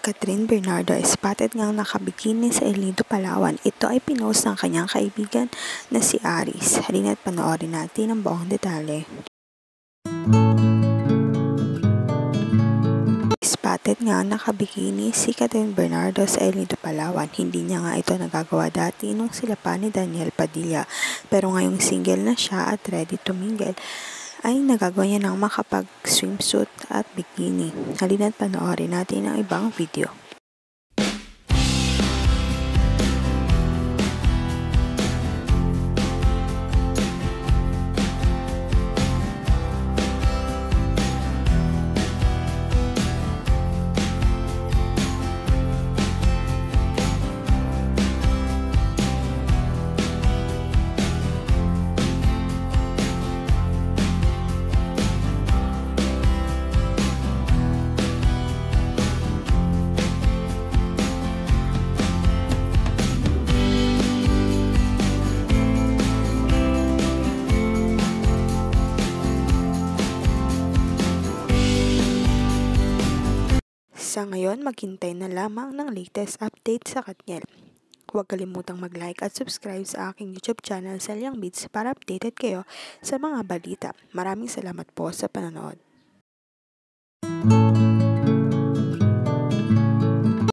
Catherine Bernardo ay spotted ngang nakabikini sa El Nido, Palawan. Ito ay pinost ng kanyang kaibigan na si Aris. Halina't panoorin natin ang buong detalye. Spotted nga nakabikini si Catherine Bernardo sa El Nido, Palawan. Hindi niya nga ito nagagawa dati nung sila pa ni Daniel Padilla. Pero ngayong single na siya at ready to mingle, ay nagagawa niya ng makapag-swimsuit at bikini. Halina't panoorin natin ang ibang video. Sa ngayon, maghintay na lamang ng latest update sa Katniel. Huwag kalimutang mag-like at subscribe sa aking YouTube channel, Selyang Beats, para updated kayo sa mga balita. Maraming salamat po sa panonood.